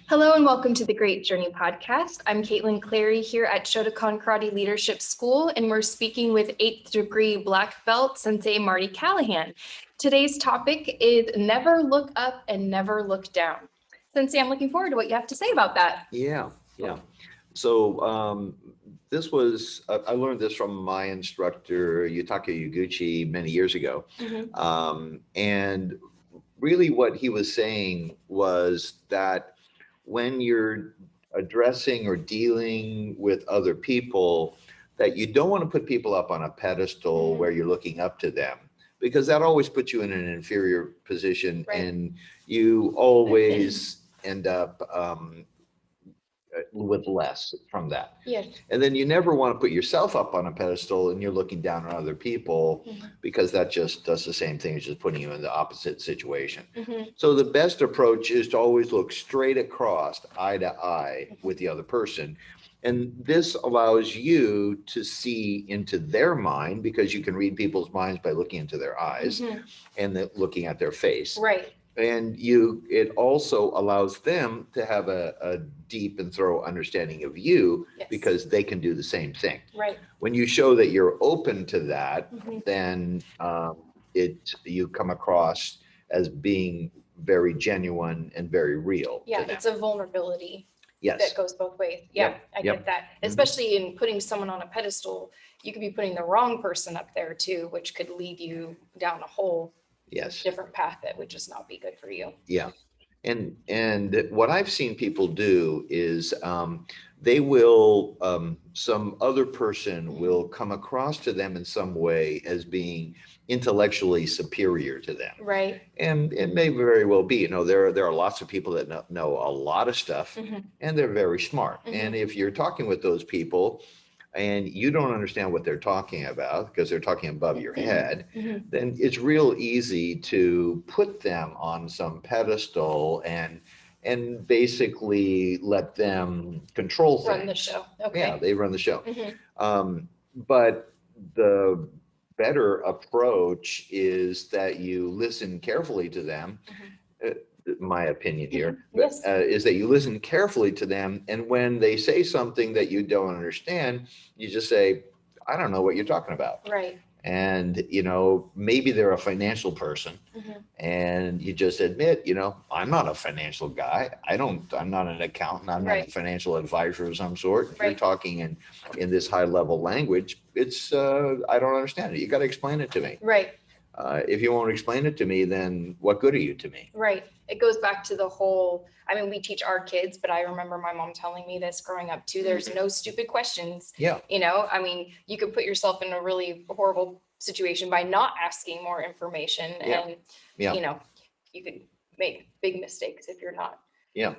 Hello and welcome to the Great Journey podcast. I'm Caitlin Clary here at Shotokan Karate Leadership School, and we're speaking with 8th degree black belt Sensei Marty Callahan. Today's topic is never look up and never look down. Sensei, I'm looking forward to what you have to say about that. Yeah. So I learned this from my instructor, Yutaka Yuguchi, many years ago. And really what he was saying was that when you're addressing or dealing with other people, that you don't want to put people up on a pedestal where you're looking up to them, because that always puts you in an inferior position, and you always end up with less from that. Yes. And then you never want to put yourself up on a pedestal and you're looking down on other people, because that just does the same thing as just putting you in the opposite situation. So the best approach is to always look straight across, eye to eye with the other person. And this allows you to see into their mind, because you can read people's minds by looking into their eyes and looking at their face. Right. And it also allows them to have a deep and thorough understanding of you, because they can do the same thing. Right. When you show that you're open to that, then you come across as being very genuine and very real. Yeah, it's a vulnerability. Yes. That goes both ways. Yeah, I get that. Especially in putting someone on a pedestal, you could be putting the wrong person up there too, which could lead you down a whole different path that would just not be good for you. Yeah. And what I've seen people do is they will, some other person will come across to them in some way as being intellectually superior to them. Right. And it may very well be, there are lots of people that know a lot of stuff, and they're very smart. And if you're talking with those people and you don't understand what they're talking about because they're talking above your head, then it's real easy to put them on some pedestal and basically let them control things. Run the show. Okay. Yeah, they run the show. But the better approach is that you listen carefully to them. My opinion here is that you listen carefully to them, and when they say something that you don't understand, you just say, I don't know what you're talking about. Right. And maybe they're a financial person, and you just admit, I'm not a financial guy. I'm not an accountant. I'm not a financial advisor of some sort. If you're talking in this high level language, it's I don't understand it. You got to explain it to me. Right. If you won't explain it to me, then what good are you to me? Right. It goes back to the whole, we teach our kids, but I remember my mom telling me this growing up too. There's no stupid questions. Yeah. You could put yourself in a really horrible situation by not asking more information. And, you could make big mistakes if you're not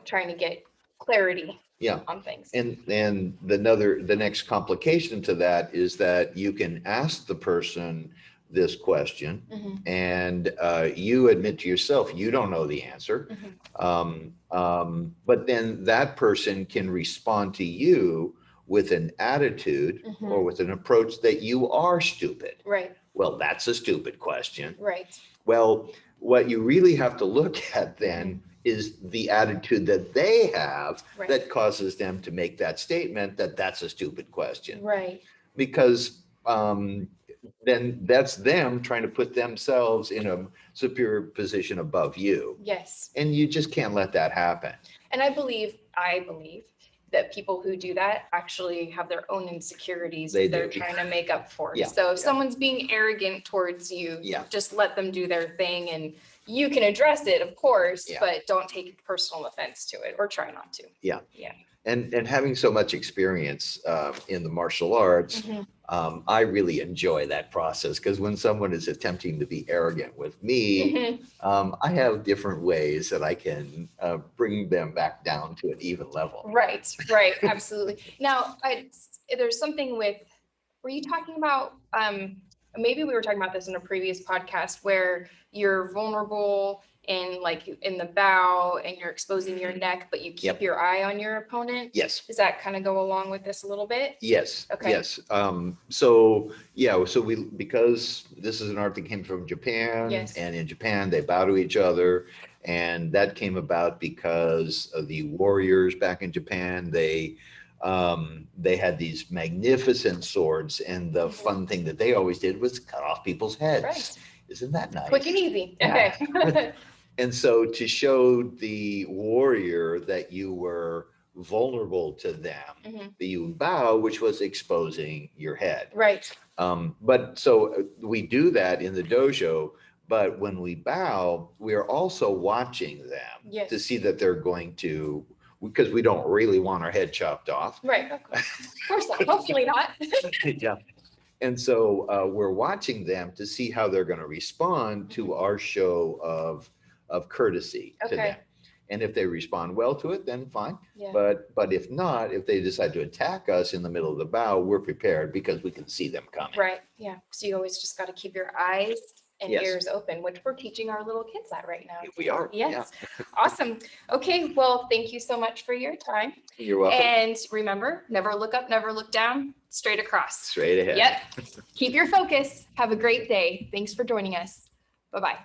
trying to get clarity on things. And the next complication to that is that you can ask the person this question and you admit to yourself you don't know the answer, but then that person can respond to you with an attitude or with an approach that you are stupid. Right. Well, that's a stupid question. Right. Well, what you really have to look at then is the attitude that they have that causes them to make that statement that that's a stupid question. Right. Because then that's them trying to put themselves in a superior position above you. Yes. And you just can't let that happen. And I believe that people who do that actually have their own insecurities they're trying to make up for. So if someone's being arrogant towards you, just let them do their thing, and you can address it, of course, but don't take personal offense to it, or try not to. Yeah. Yeah. And having so much experience in the martial arts, I really enjoy that process, because when someone is attempting to be arrogant with me, I have different ways that I can bring them back down to an even level. Right, absolutely. Now, there's something were you talking about, maybe we were talking about this in a previous podcast, where you're vulnerable in the bow and you're exposing your neck, but you keep your eye on your opponent. Yes. Does that kind of go along with this a little bit? Yes. Okay. Yes. Because this is an art that came from Japan, and in Japan they bow to each other, And that came about because of the warriors back in Japan. They had these magnificent swords, and the fun thing that they always did was cut off people's heads. Right. Isn't that nice? Quick and easy. Yeah. Okay. And so to show the warrior that you were vulnerable to them, that you bow, which was exposing your head. Right. But so we do that in the dojo, but when we bow, we are also watching them to see that they're going to, because we don't really want our head chopped off. Right. Of course not. Hopefully not. Yeah. And so we're watching them to see how they're going to respond to our show of courtesy to them. And if they respond well to it, then fine. Yeah. But if not, if they decide to attack us in the middle of the bow, we're prepared because we can see them coming. Right. Yeah. So you always just got to keep your eyes and ears open, which we're teaching our little kids that right now. We are. Yes. Yeah. Awesome. Okay. Well, thank you so much for your time. You're welcome. And remember, never look up, never look down, straight across. Straight ahead. Yep. Keep your focus. Have a great day. Thanks for joining us. Bye-bye.